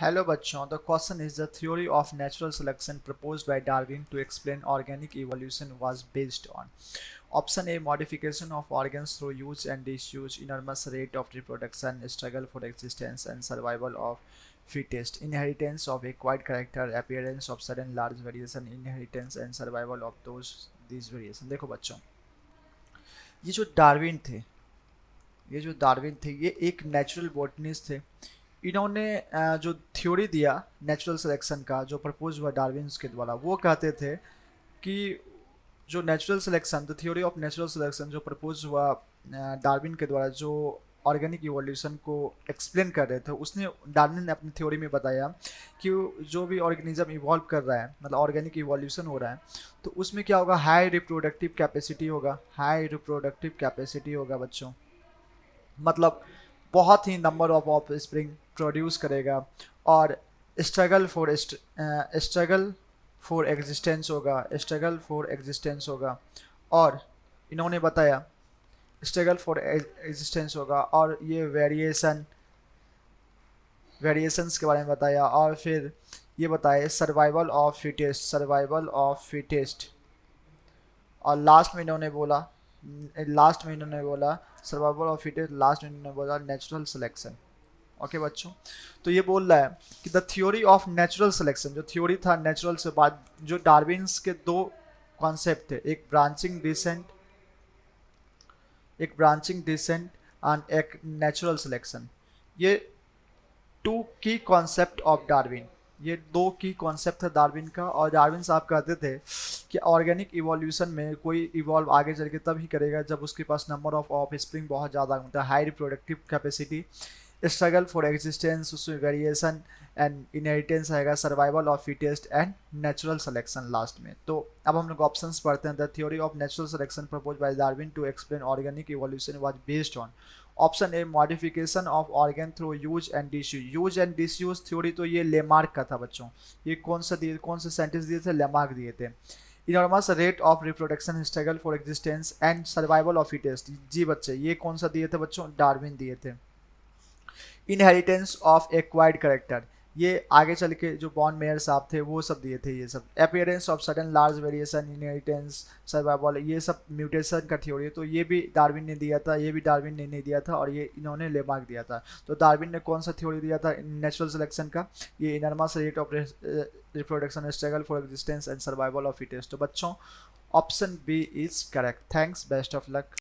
Hello बच्चों, the question is the theory of natural selection proposed by Darwin to explain organic evolution was based on option A modification of organs through use and disuse, enormous rate of reproduction, struggle for existence and survival of fittest, inheritance of acquired character, appearance of sudden large variation, inheritance and survival of these variation। देखो बच्चों, ये जो Darwin थे ये एक natural botanist थे। इन्होंने जो थ्योरी दिया नेचुरल सिलेक्शन का जो प्रपोज हुआ डार्विन के द्वारा, वो कहते थे कि जो natural selection, the theory of natural selection जो प्रपोज हुआ डार्विन के द्वारा, जो ऑर्गेनिक इवोल्यूशन को एक्सप्लेन कर रहे थे, उसने डार्विन ने अपनी थ्योरी में बताया कि जो भी ऑर्गेनिज्म इवॉल्व कर रहा है, मतलब ऑर्गेनिक इवोल्यूशन हो रहा है, तो उसमें क्या होगा, हाई रिप्रोडक्टिव कैपेसिटी होगा बच्चों। मतलब बहुत ही नंबर ऑफ स्प्रिंग प्रोड्यूस करेगा और स्ट्रगल फॉर एग्जिस्टेंस होगा। और इन्होंने बताया स्ट्रगल फॉर एग्जिस्टेंस होगा, और ये वेरिएशंस के बारे में बताया, और फिर ये बताया सर्वाइवल ऑफ फिटेस्ट। और लास्ट में इन्होंने बोला सर्वाइवल ऑफ फिटेस्ट, लास्ट में इन्होंने बोला नेचुरल सिलेक्शन। ओके बच्चों, तो ये बोल रहा है कि the theory of natural selection, जो थ्योरी था नेचुरल से बाद, जो डार्विन्स के दो कॉन्सेप्ट थे, एक ब्रांचिंग डिसेंट एंड एक नेचुरल सिलेक्शन। ये टू की कॉन्सेप्ट ऑफ डार्विन, ये दो की कॉन्सेप्ट था डार्विन का। और डार्विन साहब कहते थे कि ऑर्गेनिक इवोल्यूशन में कोई इवॉल्व आगे चल के तब ही करेगा जब उसके पास नंबर ऑफ स्प्रिंग बहुत ज़्यादा होता है, high reproductive capacity, struggle for existence, उसमें वेरिएशन एंड इनहेरिटेंस आएगा, survival of fittest and natural selection last में। तो अब हम लोग ऑप्शंस पढ़ते हैं। The theory of natural selection propose by Darwin to explain organic evolution was based on option A modification of organ through use and disuse theory. तो ये Lamarck का था बच्चों। ये कौन से साइंटिस्ट दिए थे? लेमार्क दिए थे। Enormous rate of reproduction, struggle for existence and survival of fittest, जी बच्चे ये कौन सा दिए थे बच्चों? डार्विन दिए थे। इनहेरिटेंस ऑफ एक्वायर्ड करेक्टर, ये आगे चल के जो बॉन मेयर साहब थे वो सब दिए थे ये सब। Appearance of sudden large variation, inheritance, survival, ये सब म्यूटेशन का थ्योरी है, तो ये भी डार्विन ने दिया था, ये भी डार्विन ने नहीं दिया था, और ये इन्होंने लेमार्क दिया था। तो डार्विन ने कौन सा थ्योरी दिया था नेचुरल सिलेक्शन का? ये enormous rate of reproduction, struggle for existence and survival of fittest. तो बच्चों option B is correct. Thanks, best of luck.